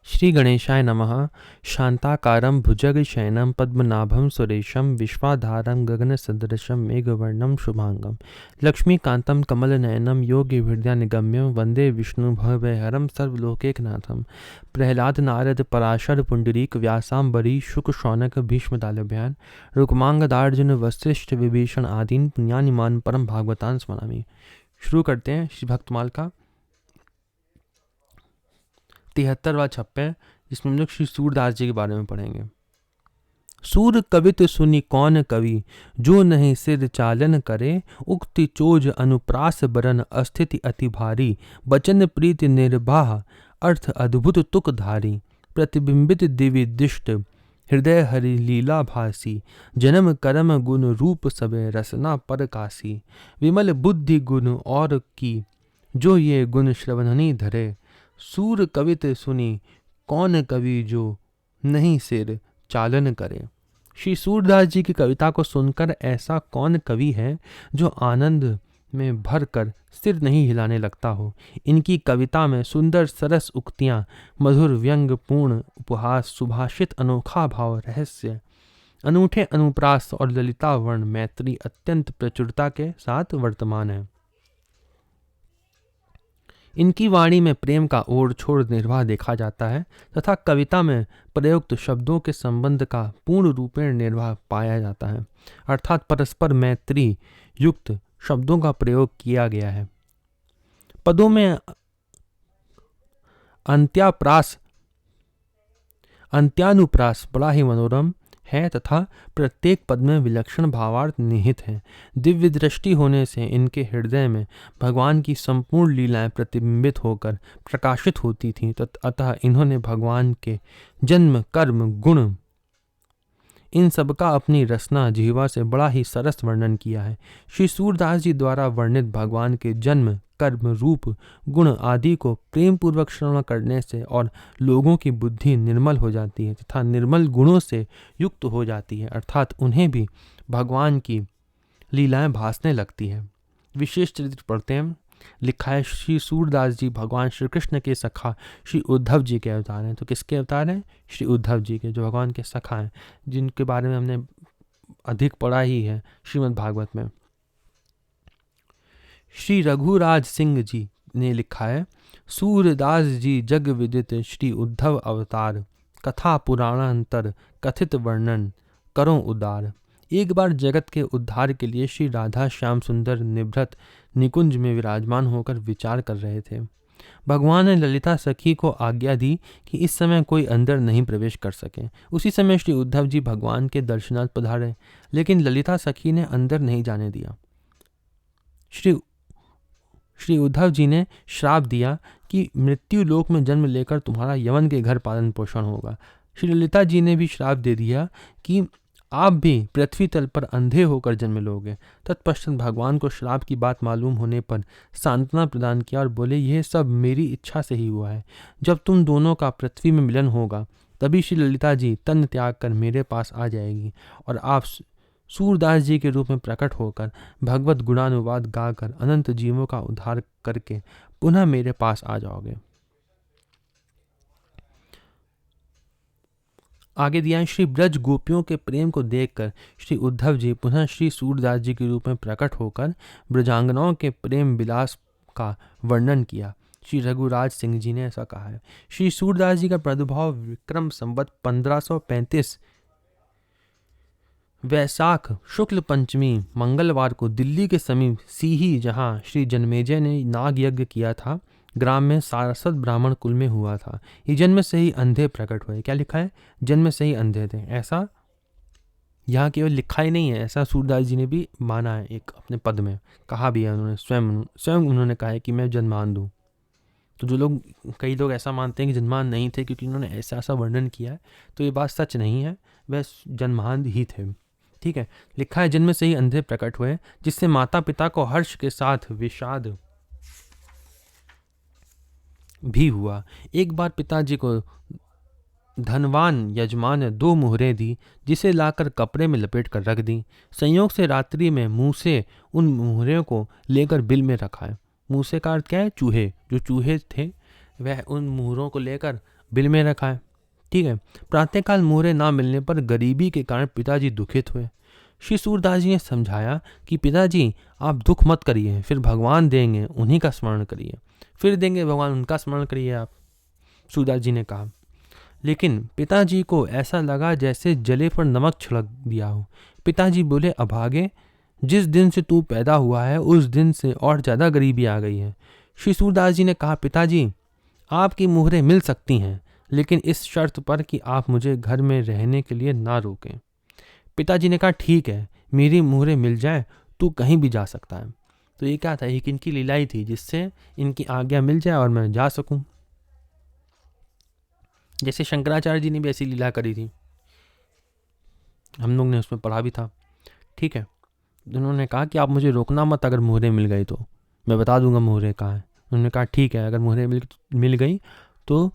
श्री गणेशाय नमः। शांताकारं भुजगशयनं पद्मनाभं सुरेशं विश्वाधारं गगनसदृशं मेघवर्णं शुभांगं लक्ष्मीकान्तं कमलनयनं योगिहृदयनिगम्यं वन्दे विष्णुभवभयहरं सर्वलोकैकनाथं। प्रह्लाद नारद पराशर पुंडरीक व्यासाम्बरी शुक शौनक भीष्मदालभ्यान् रुक्मांगदार्जुन वसिष्ठ विभीषण आदीन पुण्यानिमान परम भागवतान स्मरामि। शुरू करते हैं श्री भक्तमाल का 73वां छप्पे, जिसमें हम लोग श्री सूरदास जी के बारे में पढ़ेंगे। सूर कवित सुनि कौन कवि, जो नहीं सिर चालन करे। उक्ति चोज अनुप्रास बरन, अस्थिति अति भारी। बचन प्रीति निर्बाह, अर्थ अद्भुत तुक धारी। प्रतिबिंबित दिव्य दिष्ट, हृदय हरि लीला भासी। जन्म कर्म गुण रूप सबे, रसना पर कासी। विमल बुद्धि गुण और की, जो ये गुण श्रवणनी धरे। सूर कवित सुनी कौन कवि, जो नहीं सिर चालन करे। श्री सूरदास जी की कविता को सुनकर ऐसा कौन कवि है जो आनंद में भर कर सिर नहीं हिलाने लगता हो। इनकी कविता में सुंदर सरस उक्तियां, मधुर व्यंग पूर्ण उपहास, सुभाषित अनोखा भाव, रहस्य, अनूठे अनुप्रास और ललिता वर्ण मैत्री अत्यंत प्रचुरता के साथ वर्तमान है। इनकी वाणी में प्रेम का ओर छोड़ निर्वाह देखा जाता है तथा कविता में प्रयुक्त शब्दों के संबंध का पूर्ण रूपेण निर्वाह पाया जाता है, अर्थात परस्पर मैत्री युक्त शब्दों का प्रयोग किया गया है। पदों में अंत्यानुप्रास बड़ा ही मनोरम है तथा प्रत्येक पद में विलक्षण भावार्थ निहित है। दिव्य दृष्टि होने से इनके हृदय में भगवान की संपूर्ण लीलाएं प्रतिबिंबित होकर प्रकाशित होती थीं, अतः इन्होंने भगवान के जन्म कर्म गुण इन सब का अपनी रसना जिह्वा से बड़ा ही सरस वर्णन किया है। श्री सूरदास जी द्वारा वर्णित भगवान के जन्म कर्म रूप गुण आदि को प्रेम पूर्वक श्रवण करने से और लोगों की बुद्धि निर्मल हो जाती है तथा निर्मल गुणों से युक्त हो जाती है, अर्थात उन्हें भी भगवान की लीलाएं भासने लगती है। विशेष चरित्र पढ़ते हैं। लिखा है श्री सूरदास जी भगवान श्री कृष्ण के सखा श्री उद्धव जी के अवतार हैं। तो किसके अवतार हैं? श्री उद्धव जी के, जो भगवान के सखा हैं, जिनके बारे में हमने अधिक पढ़ा ही है श्रीमद् भागवत में। श्री रघुराज सिंह जी ने लिखा है, सूरदास जी जग विदित श्री उद्धव अवतार। कथा पुराणांतर कथित वर्णन करो उदार। एक बार जगत के उद्धार के लिए श्री राधा श्याम सुंदर निभृत निकुंज में विराजमान होकर विचार कर रहे थे। भगवान ने ललिता सखी को आज्ञा दी कि इस समय कोई अंदर नहीं प्रवेश कर सके। उसी समय श्री उद्धव जी भगवान के दर्शनार्थ पधारे, लेकिन ललिता सखी ने अंदर नहीं जाने दिया। श्री उद्धव जी ने श्राप दिया कि मृत्यु लोक में जन्म लेकर तुम्हारा यवन के घर पालन पोषण होगा। श्री ललिता जी ने भी श्राप दे दिया कि आप भी पृथ्वी तल पर अंधे होकर जन्म लोगे। तत्पश्चात भगवान को श्राप की बात मालूम होने पर सांत्वना प्रदान किया और बोले, यह सब मेरी इच्छा से ही हुआ है। जब तुम दोनों का पृथ्वी में मिलन होगा तभी श्री ललिता जी तन त्याग कर मेरे पास आ जाएगी और आप सूरदास जी के रूप में प्रकट होकर भगवत गुणानुवाद गाकर अनंत जीवों का उद्धार करके पुनः मेरे पास आ जाओगे। आगे दिया है, श्री ब्रज गोपियों के प्रेम को देखकर श्री उद्धव जी पुनः श्री सूरदास जी के रूप में प्रकट होकर ब्रजांगनाओं के प्रेम विलास का वर्णन किया। श्री रघुराज सिंह जी ने ऐसा कहा है। श्री सूरदास जी का प्रादुर्भाव विक्रम संवत 1535 वैशाख शुक्ल पंचमी मंगलवार को दिल्ली के समीप सीही, जहां श्री जन्मेजय ने नाग यज्ञ किया था, ग्राम में सारस्वत ब्राह्मण कुल में हुआ था। ये जन्म से ही अंधे प्रकट हुए। क्या लिखा है? जन्म से ही अंधे थे। ऐसा यहाँ केवल लिखा ही नहीं है, ऐसा सूरदास जी ने भी माना है, एक अपने पद में कहा भी है उन्होंने। स्वयं उन्होंने कहा है कि मैं जन्मान दूँ। तो जो लोग, कई लोग ऐसा मानते हैं कि जन्मान नहीं थे क्योंकि उन्होंने ऐसा वर्णन किया है, तो ये बात सच नहीं है, वह जन्मान ही थे। ठीक है, लिखा है, जन्म से ही अंधे प्रकट हुए, जिससे माता पिता को हर्ष के साथ विषाद भी हुआ। एक बार पिताजी को धनवान यजमान ने 2 मुहरें दी, जिसे लाकर कपड़े में लपेट कर रख दी। संयोग से रात्रि में मुंह से उन मुहरें को लेकर बिल में रखा है। मूसे का अर्थ क्या है? चूहे। जो चूहे थे वह उन मुहरों को लेकर बिल में रखा है। ठीक है। प्रातःकाल मुहरें ना मिलने पर गरीबी के कारण पिताजी दुखित हुए। श्री सूरदास जी ने समझाया कि पिताजी आप दुख मत करिए, फिर भगवान देंगे उन्हीं का स्मरण करिए, फिर देंगे भगवान उनका स्मरण करिए आप। सूरदास जी ने कहा। लेकिन पिताजी को ऐसा लगा जैसे जले पर नमक छिड़क दिया हो। पिताजी बोले, अभागे, जिस दिन से तू पैदा हुआ है उस दिन से और ज़्यादा गरीबी आ गई है। श्री सूरदास जी ने कहा, पिताजी आपकी मुहरें मिल सकती हैं, लेकिन इस शर्त पर कि आप मुझे घर में रहने के लिए ना रोकें। पिताजी ने कहा, ठीक है, मेरी मुहरें मिल जाए तू कहीं भी जा सकता है। तो ये क्या था, एक इनकी लीलाई थी जिससे इनकी आज्ञा मिल जाए और मैं जा सकूं। जैसे शंकराचार्य जी ने भी ऐसी लीला करी थी, हम लोग ने उसमें पढ़ा भी था। ठीक है। उन्होंने कहा कि आप मुझे रोकना मत, अगर मुहरें मिल गई तो मैं बता दूंगा मुहरें कहाँ है। उन्होंने कहा, ठीक है, अगर मुहरें मिल गई तो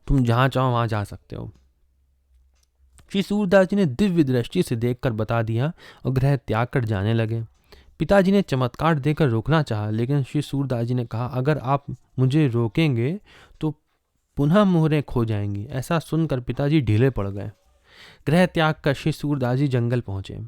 तुम जहाँ चाहो वहाँ जा सकते हो। श्री सूरदास जी ने दिव्य दृष्टि से देखकर बता दिया और गृह त्याग कर जाने लगे। पिताजी ने चमत्कार देकर रोकना चाहा, लेकिन श्री सूरदास जी ने कहा, अगर आप मुझे रोकेंगे तो पुनः मोहरें खो जाएंगी। ऐसा सुनकर पिताजी ढीले पड़ गए। गृह त्याग कर श्री सूरदास जी जंगल पहुंचे।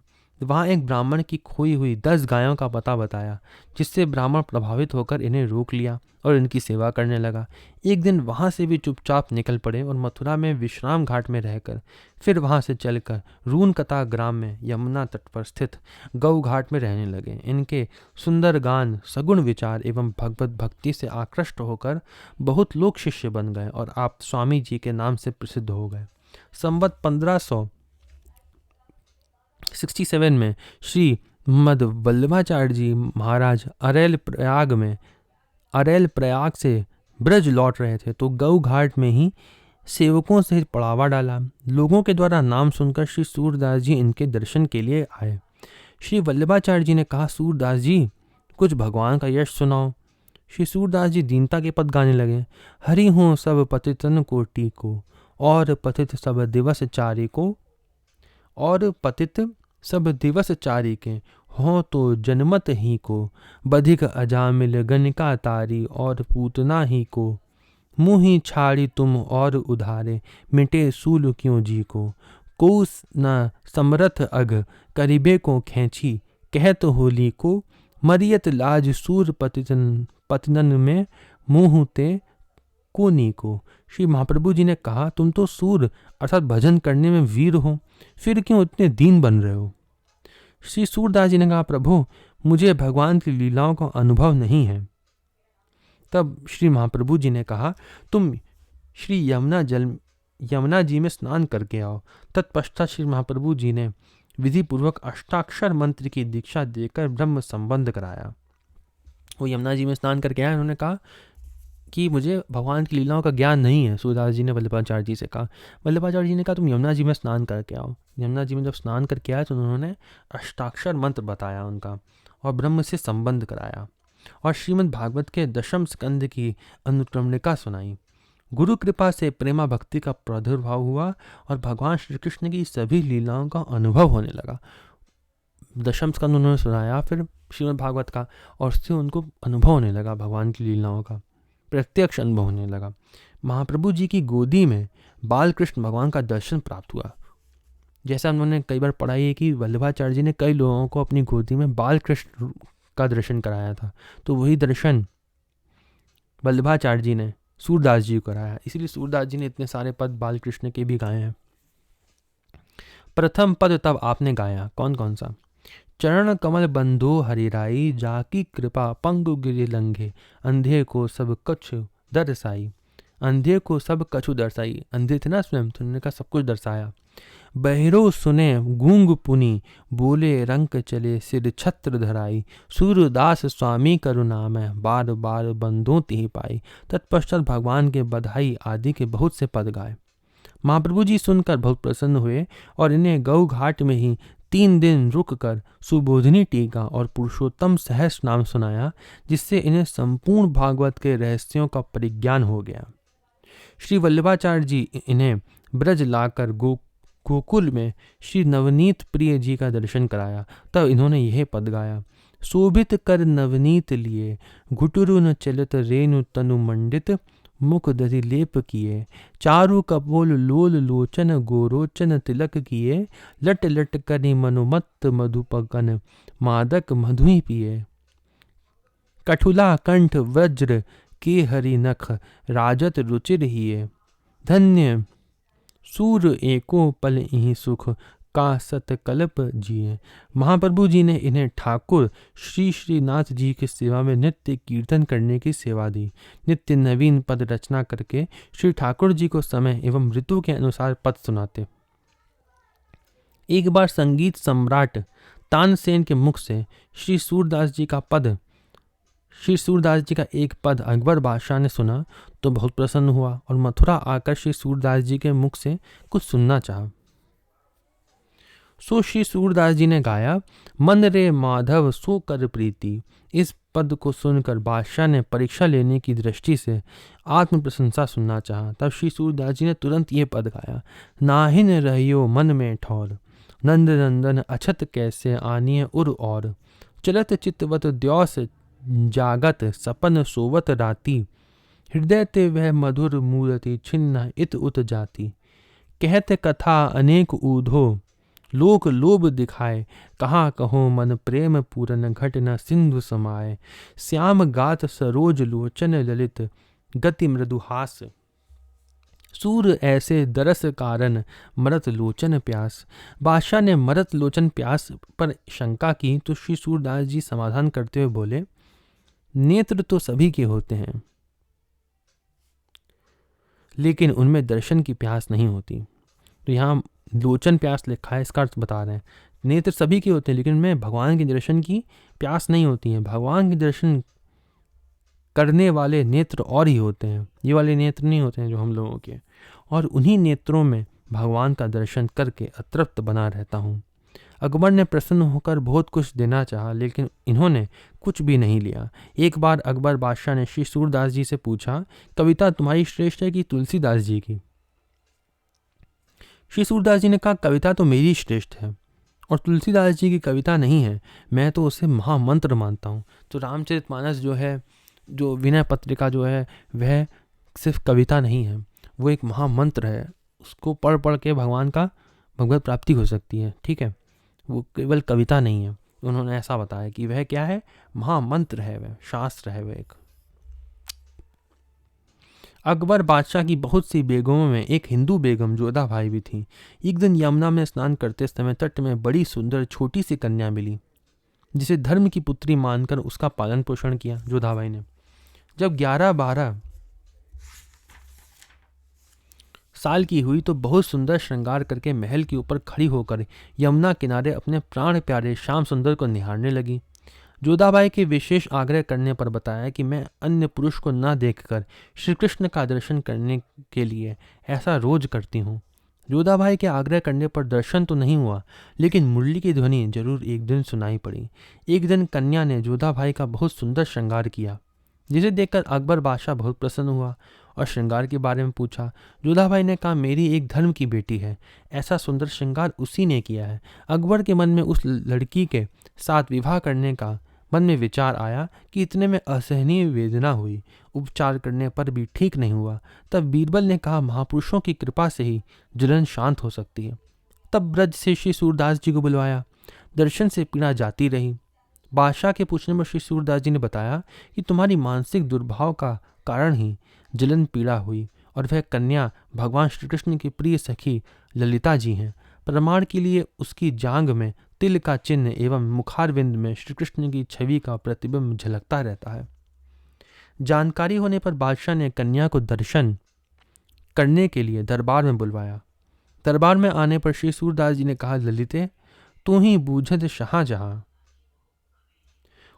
वहां एक ब्राह्मण की खोई हुई 10 गायों का पता बताया, जिससे ब्राह्मण प्रभावित होकर इन्हें रोक लिया और इनकी सेवा करने लगा। एक दिन वहां से भी चुपचाप निकल पड़े और मथुरा में विश्राम घाट में रहकर फिर वहां से चलकर रूनकता ग्राम में यमुना तट पर स्थित गौ घाट में रहने लगे। इनके सुंदर गान, सगुण विचार एवं भगवत भक्ति से आकृष्ट होकर बहुत लोग शिष्य बन गए और आप स्वामी जी के नाम से प्रसिद्ध हो गए। संवत 1567 में श्री मद वल्लभाचार्य जी महाराज अरेल प्रयाग से ब्रज लौट रहे थे तो गौ घाट में ही सेवकों से पड़ावा डाला। लोगों के द्वारा नाम सुनकर श्री सूरदास जी इनके दर्शन के लिए आए। श्री वल्लभाचार्य जी ने कहा, सूरदास जी कुछ भगवान का यश सुनाओ। श्री सूरदास जी दीनता के पद गाने लगे। हरि हो सब पतितन को टीको और पतित सब दिवस चारी को, और पतित सब दिवस चारी के हो तो जनमत ही को, बधिक अजामिल गणिका तारी और पूतना ही को, मुँह छाड़ी तुम और उधारे मिटे सूल क्यों जी को, न समरथ अघ करीबे को खींची कहत होली को, मरियत लाज सूर पतिनन में मुँह ते कोनी को। श्री महाप्रभु जी ने कहा, तुम तो सूर अर्थात भजन करने में वीर हो, फिर क्यों इतने दीन बन रहे हो। श्री सूरदास जी ने कहा, प्रभु मुझे भगवान की लीलाओं का अनुभव नहीं है। तब श्री महाप्रभु जी ने कहा, तुम श्री यमुना जी में स्नान करके आओ। तत्पश्चात श्री महाप्रभु जी ने विधि पूर्वक अष्टाक्षर मंत्र की दीक्षा देकर ब्रह्म संबंध कराया। वो यमुना जी में स्नान करके आया। उन्होंने कहा कि मुझे भगवान की लीलाओं का ज्ञान नहीं है। सूरदास जी ने वल्लभाचार्य जी से कहा। वल्लभाचार्य जी ने कहा, तुम यमुना जी में स्नान करके आओ। यमुना जी में जब स्नान करके आए तो उन्होंने अष्टाक्षर मंत्र बताया उनका और ब्रह्म से संबंध कराया और श्रीमद् भागवत के 10वें स्कंद की अनुक्रमणिका सुनाई। गुरु कृपा से प्रेमा भक्ति का प्रादुर्भाव हुआ और भगवान श्री कृष्ण की सभी लीलाओं का अनुभव होने लगा। 10वें स्कंद उन्होंने सुनाया फिर श्रीमद् भागवत का, और उससे उनको अनुभव होने लगा, भगवान की लीलाओं का प्रत्यक्ष अनुभव होने लगा। महाप्रभु जी की गोदी में बाल कृष्ण भगवान का दर्शन प्राप्त हुआ। जैसा उन्होंने कई बार पढ़ा है कि वल्लभाचार्य जी ने कई लोगों को अपनी गोदी में बाल कृष्ण का दर्शन कराया था, तो वही दर्शन वल्लभाचार्य जी ने सूरदास जी को कराया। इसीलिए सूरदास जी ने इतने सारे पद बाल कृष्ण के भी गाए हैं। प्रथम पद तब आपने गाया, कौन कौन सा? चरण कमल बंधो हरिराई, जाकी कृपा पंगु गिरि लंघे, अंधे को सब कछु दर्शाई। अंधे को सब कछु दर्शाई, अंधे थे ना स्वयं, तो उन्होंने कहा सब कुछ दर्शाया। बहिरो सुने गूंग पुनि, बोले रंक चले सिर छत्र धराई। सूरदास स्वामी करुणा में, बार बार बंधो तिहि पाई। तत्पश्चात भगवान के बधाई आदि के बहुत से पद गाए। महाप्रभु जी सुनकर बहुत प्रसन्न हुए और इन्हें गौ घाट में ही 3 दिन रुक कर सुबोधिनी टीका और पुरुषोत्तम सहस्र नाम सुनाया, जिससे इन्हें संपूर्ण भागवत के रहस्यों का परिज्ञान हो गया। श्री वल्लभाचार्य जी इन्हें ब्रज लाकर गोकुल में श्री नवनीत प्रिय जी का दर्शन कराया। तब इन्होंने यह पद गाया। शोभित कर नवनीत लिए, घुटुरु न चलत रेणु तनु मंडित, मुख दधि लेप किए, चारु कपोल लोल लोचन गोरोचन तिलक किए, लट लट करि मनुमत्त मधुपकन मादक मधुई पिए। कठुला कंठ वज्र के हरि नख राजत रुचिर हिए, धन्य सूर एको पल इहि सुख का सतकल्प जिए। महाप्रभु जी ने इन्हें ठाकुर श्री श्रीनाथ जी की सेवा में नित्य कीर्तन करने की सेवा दी। नित्य नवीन पद रचना करके श्री ठाकुर जी को समय एवं ऋतु के अनुसार पद सुनाते। एक बार संगीत सम्राट तानसेन के मुख से श्री सूरदास जी का एक पद अकबर बादशाह ने सुना तो बहुत प्रसन्न हुआ और मथुरा आकर श्री सूरदास जी के मुख से कुछ सुनना चाहा। सो श्री सूरदास जी ने गाया, मन रे माधव सो कर प्रीति। इस पद को सुनकर बादशाह ने परीक्षा लेने की दृष्टि से आत्म प्रशंसा सुनना चाहा। तब श्री सूरदास जी ने तुरंत ये पद गाया, नाहिन रहियो मन में ठौर, नंद नंदन अछत कैसे आनिय उर और, चलत चित्तवत द्यौस जागत सपन सोवत राती, हृदय ते वह मधुर मूर्ति छिन्न इत उत जाती। कहते कथा अनेक ऊधो लोक लोभ दिखाए, कहाँ कहो मन प्रेम पूरन घट न सिंधु समाए। श्याम गात सरोज लोचन ललित गति मृदुहास, सूर ऐसे दरस कारण मरत लोचन प्यास। बादशाह ने मरत लोचन प्यास पर शंका की तो श्री सूरदास जी समाधान करते हुए बोले, नेत्र तो सभी के होते हैं लेकिन उनमें दर्शन की प्यास नहीं होती। तो यहाँ लोचन प्यास लिखा है, इसका अर्थ बता रहे हैं नेत्र सभी के होते हैं लेकिन उनमें भगवान के दर्शन की प्यास नहीं होती है। भगवान के दर्शन करने वाले नेत्र और ही होते हैं, ये वाले नेत्र नहीं होते हैं जो हम लोगों के, और उन्हीं नेत्रों में भगवान का दर्शन करके अतृप्त बना रहता हूँ। अकबर ने प्रसन्न होकर बहुत कुछ देना चाहा लेकिन इन्होंने कुछ भी नहीं लिया। एक बार अकबर बादशाह ने श्री सूरदास जी से पूछा, कविता तुम्हारी श्रेष्ठ है कि तुलसीदास जी की? श्री सूरदास जी ने कहा, कविता तो मेरी श्रेष्ठ है और तुलसीदास जी की कविता नहीं है, मैं तो उसे महामंत्र मानता हूँ। तो रामचरितमानस जो है, जो विनय पत्रिका जो है, वह सिर्फ कविता नहीं है, वो एक महामंत्र है। उसको पढ़ पढ़ के भगवान का भगवत प्राप्ति हो सकती है, ठीक है, वो केवल कविता नहीं है। उन्होंने ऐसा बताया कि वह क्या है, महामंत्र है, वह शास्त्र है वह एक। अकबर बादशाह की बहुत सी बेगमों में एक हिंदू बेगम जोधा भाई भी थी। एक दिन यमुना में स्नान करते समय तट में बड़ी सुंदर छोटी सी कन्या मिली जिसे धर्म की पुत्री मानकर उसका पालन पोषण किया जोधा भाई ने। जब 11-12 साल की हुई तो बहुत सुंदर श्रृंगार करके महल के ऊपर खड़ी होकर यमुना किनारे अपने प्राण प्यारे श्याम सुंदर को निहारने लगी। जोधाबाई के विशेष आग्रह करने पर बताया कि मैं अन्य पुरुष को न देखकर श्री कृष्ण का दर्शन करने के लिए ऐसा रोज करती हूँ। जोधाबाई के आग्रह करने पर दर्शन तो नहीं हुआ लेकिन मुरली की ध्वनि जरूर एक दिन सुनाई पड़ी। एक दिन कन्या ने जोधाबाई का बहुत सुंदर श्रृंगार किया जिसे देखकर अकबर बादशाह बहुत प्रसन्न हुआ और श्रृंगार के बारे में पूछा। जोधाबाई ने कहा, मेरी एक धर्म की बेटी है, ऐसा सुंदर श्रृंगार उसी ने किया है। अकबर के मन में उस लड़की के साथ विवाह करने का मन में विचार आया कि इतने में असहनीय वेदना हुई, उपचार करने पर भी ठीक नहीं हुआ। तब बीरबल ने कहा, महापुरुषों की कृपा से ही जलन शांत हो सकती है। तब ब्रज से श्री सूरदास जी को बुलवाया। दर्शन से पीड़ा जाती रही। बादशाह के पूछने पर श्री सूरदास जी ने बताया कि तुम्हारी मानसिक दुर्भाव का कारण ही जलन पीड़ा हुई और वह कन्या भगवान श्री कृष्ण की प्रिय सखी ललिता जी हैं। प्रमाण के लिए उसकी जांघ में तिल का चिन्ह एवं मुखारविंद में श्री कृष्ण की छवि का प्रतिबिंब झलकता रहता है। जानकारी होने पर बादशाह ने कन्या को दर्शन करने के लिए दरबार में बुलवाया। दरबार में आने पर श्री सूरदास जी ने कहा, ललिते तू ही बूझत शाहजहां।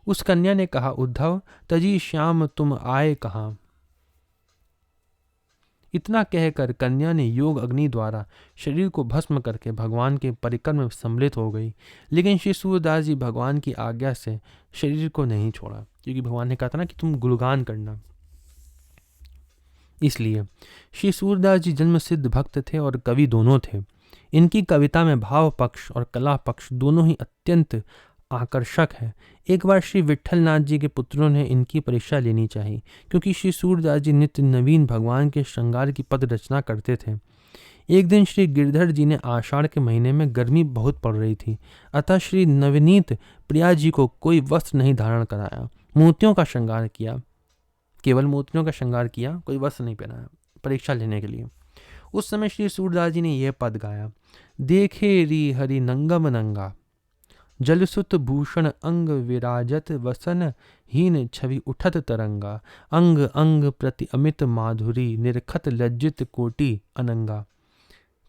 उस कन्या ने कहा, उद्धव तजी श्याम तुम आए कहाँ। इतना कहकर कन्या ने योग अग्नि द्वारा शरीर को भस्म करके भगवान के परिकर में सम्मिलित हो गई। लेकिन श्री सूरदास जी भगवान की आज्ञा से शरीर को नहीं छोड़ा क्योंकि भगवान ने कहा था ना कि तुम गुणगान करना। इसलिए श्री सूरदास जी जन्म सिद्ध भक्त थे और कवि दोनों थे। इनकी कविता में भाव पक्ष और कला पक्ष दोनों ही अत्यंत आकर्षक है। एक बार श्री विट्ठलनाथ जी के पुत्रों ने इनकी परीक्षा लेनी चाहिए, क्योंकि श्री सूरदास जी नित्य नवीन भगवान के श्रृंगार की पद रचना करते थे। एक दिन श्री गिरधर जी ने आषाढ़ के महीने में गर्मी बहुत पड़ रही थी, अतः श्री नवनीत प्रिया जी को कोई वस्त्र नहीं धारण कराया, मोतियों का श्रृंगार किया, केवल मोतियों का श्रृंगार किया, कोई वस्त्र नहीं पहनाया परीक्षा लेने के लिए। उस समय श्री सूरदास जी ने यह पद गाया, देखे री हरि नंगम नंगा, जलसुत भूषण अंग विराजत, वसन हीन छवि उठत तरंगा, अंग अंग प्रति अमित माधुरी, निरखत लज्जित कोटि अनंगा,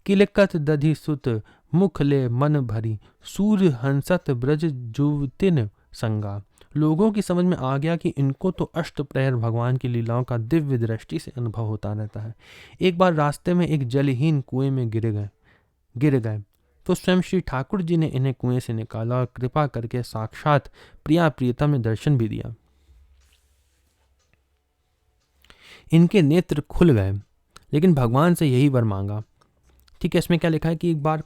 किलकत दधि सुत मुख ले मन भरी, सूर्य हंसत ब्रज जुवतिन संगा। लोगों की समझ में आ गया कि इनको तो अष्टप्रहर भगवान की लीलाओं का दिव्य दृष्टि से अनुभव होता रहता है। एक बार रास्ते में एक जलहीन कुएं में गिर गए तो स्वयं श्री ठाकुर जी ने इन्हें कुएं से निकाला और कृपा करके साक्षात प्रिया प्रियतम में दर्शन भी दिया। इनके नेत्र खुल गए, लेकिन भगवान से यही वर मांगा। ठीक है, इसमें क्या लिखा है कि एक बार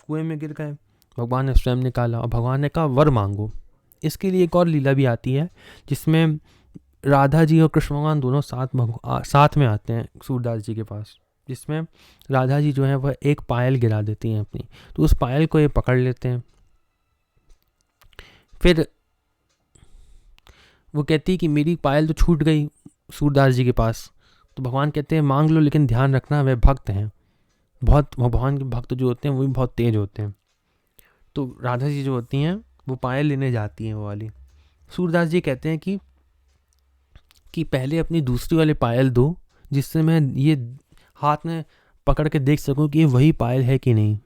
कुएं में गिर गए, भगवान ने स्वयं निकाला और भगवान ने कहा वर मांगो। इसके लिए एक और लीला भी आती है जिसमें राधा जी और कृष्ण भगवान दोनों साथ में आते हैं सूरदास जी के पास, जिसमें राधा जी जो है वह एक पायल गिरा देती हैं अपनी, तो उस पायल को ये पकड़ लेते हैं। फिर वो कहती है कि मेरी पायल तो छूट गई सूरदास जी के पास, तो भगवान कहते हैं मांग लो, लेकिन ध्यान रखना वे भक्त हैं, बहुत भगवान के भक्त जो होते हैं वो भी बहुत तेज होते हैं। तो राधा जी जो होती हैं वो पायल लेने जाती हैं वो वाली। सूरदास जी कहते हैं कि पहले अपनी दूसरी वाली पायल दो, जिससे मैं ये हाथ में पकड़ के देख सकूं कि ये वही पायल है कि नहीं,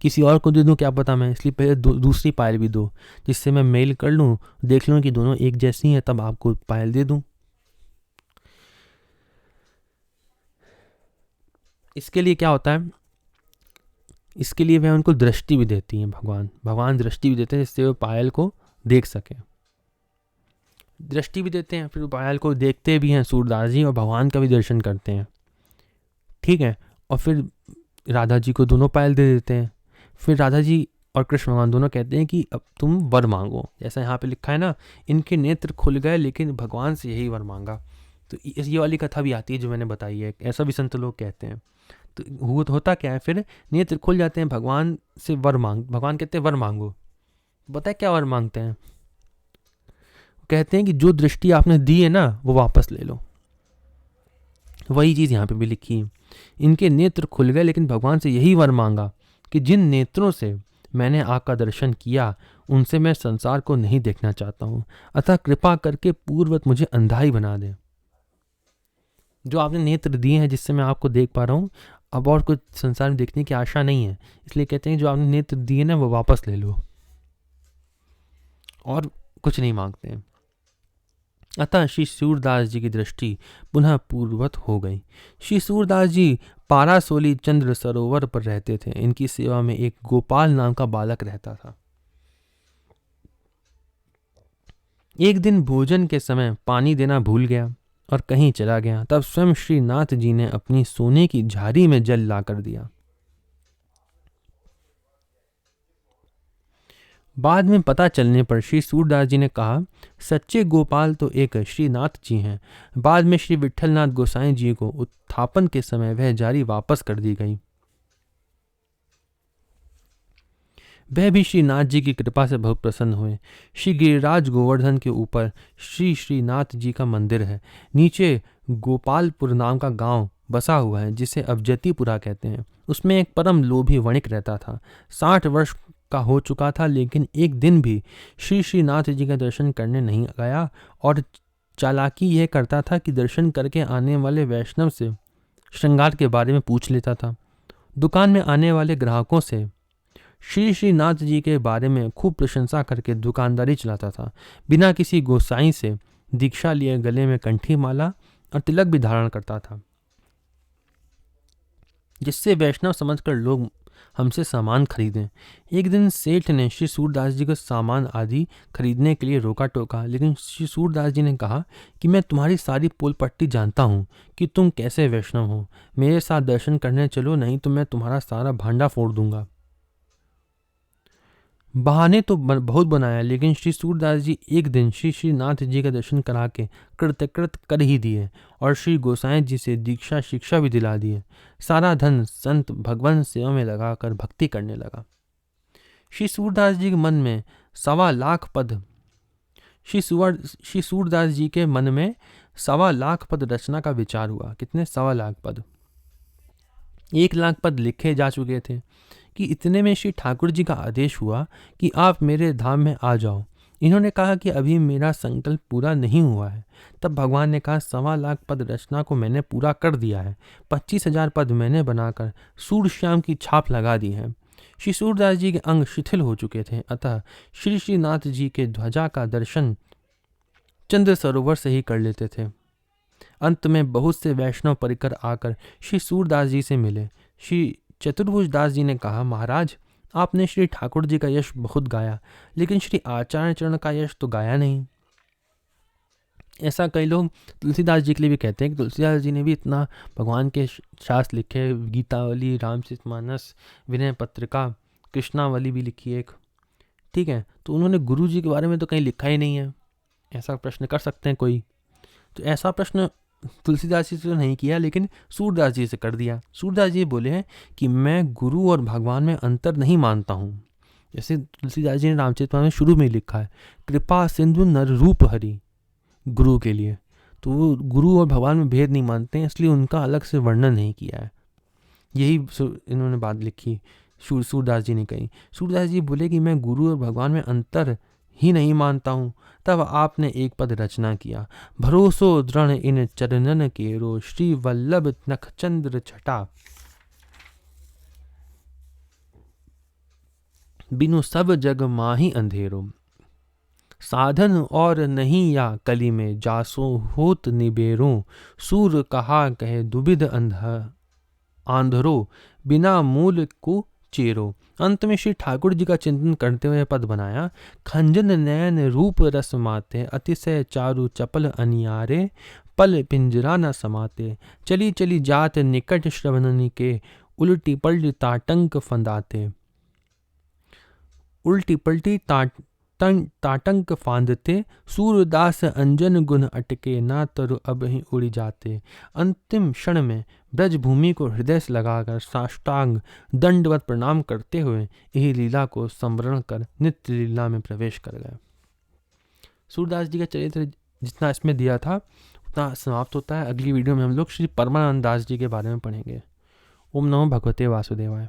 किसी और को दे दूं क्या पता मैं, इसलिए पहले दूसरी पायल भी दो, जिससे मैं मेल कर लूं, देख लूं कि दोनों एक जैसी हैं, तब आपको पायल दे दूं। इसके लिए क्या होता है, इसके लिए वह उनको दृष्टि भी देती हैं, भगवान दृष्टि भी देते हैं, जिससे वो पायल को देख सके। दृष्टि भी देते हैं, फिर पायल को देखते भी हैं सूरदास जी और भगवान का भी दर्शन करते हैं। ठीक है, और फिर राधा जी को दोनों पायल दे देते हैं। फिर राधा जी और कृष्ण भगवान दोनों कहते हैं कि अब तुम वर मांगो, जैसा यहाँ पे लिखा है ना, इनके नेत्र खुल गए लेकिन भगवान से यही वर मांगा। तो ये वाली कथा भी आती है जो मैंने बताई है, ऐसा भी संत लोग कहते हैं। तो होता क्या है, फिर नेत्र खुल जाते हैं, भगवान से वर भगवान कहते हैं वर मांगो। बताए क्या वर मांगते हैं, कहते हैं कि जो दृष्टि आपने दी है ना वो वापस ले लो। वही चीज़ यहाँ पे भी लिखी है, इनके नेत्र खुल गए लेकिन भगवान से यही वर मांगा कि जिन नेत्रों से मैंने आपका दर्शन किया उनसे मैं संसार को नहीं देखना चाहता हूँ, अतः कृपा करके पूर्ववत मुझे अंधा ही बना दे। जो आपने नेत्र दिए हैं जिससे मैं आपको देख पा रहा हूँ, अब और कुछ संसार में देखने की आशा नहीं है, इसलिए कहते हैं जो आपने नेत्र दिए ना वो वापस ले लो, और कुछ नहीं मांगते हैं। अतः श्री सूरदास जी की दृष्टि पुनः पूर्ववत हो गई। श्री सूरदास जी पारासोली चंद्र सरोवर पर रहते थे। इनकी सेवा में एक गोपाल नाम का बालक रहता था। एक दिन भोजन के समय पानी देना भूल गया और कहीं चला गया, तब स्वयं श्री नाथ जी ने अपनी सोने की झारी में जल लाकर दिया। बाद में पता चलने पर श्री सूरदास जी ने कहा, सच्चे गोपाल तो एक श्रीनाथ जी हैं। बाद में श्री विट्ठलनाथ गोसाई जी को उत्थापन के समय वह जारी वापस कर दी गई। वह भी श्रीनाथ जी की कृपा से बहुत प्रसन्न हुए। श्री गिरिराज गोवर्धन के ऊपर श्री श्रीनाथ जी का मंदिर है। नीचे गोपालपुर नाम का गांव बसा हुआ है, जिसे अवजतीपुरा कहते हैं। उसमें एक परम लोभी वणिक रहता था। 60 वर्ष का हो चुका था, लेकिन एक दिन भी श्री श्रीनाथ जी का दर्शन करने नहीं गया और चालाकी यह करता था कि दर्शन करके आने वाले वैष्णव से श्रृंगार के बारे में पूछ लेता था। दुकान में आने वाले ग्राहकों से श्री श्रीनाथ जी के बारे में खूब प्रशंसा करके दुकानदारी चलाता था। बिना किसी गोसाई से दीक्षा लिए गले में कंठी माला और तिलक भी धारण करता था, जिससे वैष्णव समझकर लोग हमसे सामान खरीदें। एक दिन सेठ ने श्री सूरदास जी को सामान आदि खरीदने के लिए रोका टोका, लेकिन श्री सूरदास जी ने कहा कि मैं तुम्हारी सारी पोल पट्टी जानता हूँ कि तुम कैसे वैष्णव हो। मेरे साथ दर्शन करने चलो, नहीं तो मैं तुम्हारा सारा भांडा फोड़ दूंगा। बहाने तो बहुत बनाया, लेकिन श्री सूरदास जी एक दिन श्री श्रीनाथ जी का दर्शन करा के कृतकृत कर ही दिए और श्री गोसाई जी से दीक्षा शिक्षा भी दिला दिए। सारा धन संत भगवान सेवा में लगाकर भक्ति करने लगा। श्री सूरदास जी के मन में 1.25 पद श्री सूरदास जी के मन में 1.25 पद रचना का विचार हुआ। कितने? 1.25 पद। 1 लाख पद लिखे जा चुके थे कि इतने में श्री ठाकुर जी का आदेश हुआ कि आप मेरे धाम में आ जाओ। इन्होंने कहा कि अभी मेरा संकल्प पूरा नहीं हुआ है। तब भगवान ने कहा 1.25 पद रचना को मैंने पूरा कर दिया है। 25,000 पद मैंने बनाकर सूर्यश्याम की छाप लगा दी है। श्री सूरदास जी के अंग शिथिल हो चुके थे, अतः श्री श्रीनाथ जी के ध्वजा का दर्शन चंद्र सरोवर से ही कर लेते थे। अंत में बहुत से वैष्णव परिकर आकर श्री सूरदास जी से मिले। श्री चतुर्भुज दास जी ने कहा, महाराज आपने श्री ठाकुर जी का यश बहुत गाया, लेकिन श्री आचार्य चरण का यश तो गाया नहीं। ऐसा कई लोग तुलसीदास जी के लिए भी कहते हैं कि तुलसीदास जी ने भी इतना भगवान के शास्त्र लिखे, गीतावली, रामचरितमानस, विनय पत्रिका, कृष्णावली भी लिखी एक, ठीक है, तो उन्होंने गुरु जी के बारे में तो कहीं लिखा ही नहीं है। ऐसा प्रश्न कर सकते हैं कोई, तो ऐसा प्रश्न तुलसीदास जी से तो नहीं किया, लेकिन सूरदास जी से कर दिया। सूरदास जी बोले हैं कि मैं गुरु और भगवान में अंतर नहीं मानता हूँ। जैसे तुलसीदास जी ने रामचरितमानस में शुरू में लिखा है, कृपा सिंधु नर रूप हरि, गुरु के लिए, तो वो गुरु और भगवान में भेद नहीं मानते हैं, इसलिए उनका अलग से वर्णन नहीं किया है। यही इन्होंने बात लिखी, सूरदास जी ने कही। सूरदास जी बोले कि मैं गुरु और भगवान में अंतर ही नहीं मानता हूँ। तब आपने एक पद रचना किया, भरोसो दृढ़ इन चरणन केरो, श्री वल्लभ नखचंद्र छटा, बिनु सब जग माही अंधेरो, साधन और नहीं या कली में, जासो होत निबेरो, सूर कहा कहे दुबिध आंधरो, बिना मूल को चेरो। अंत में श्री ठाकुर जी का चिंतन करते हुए पद बनाया, खंजन नयन रूप रस माते, अतिशय चारु चपल अनियारे, पल पिंजरा न समाते, चली चली जात निकट श्रवणनी के, उल्टी पल्टी ताटंक फंदाते, उल्टी पल्टी ताटंक फांदते, सूरदास अंजन गुण अटके, ना तरु अब ही उड़ी जाते। अंतिम क्षण में ब्रज भूमि को हृदय से लगाकर साष्टांग दंडवत प्रणाम करते हुए यही लीला को स्मरण कर नित्य लीला में प्रवेश कर गए। सूरदास जी का चरित्र जितना इसमें दिया था उतना समाप्त होता है। अगली वीडियो में हम लोग श्री परमानंद दास जी के बारे में पढ़ेंगे। ओम नमो भगवते वासुदेवाय।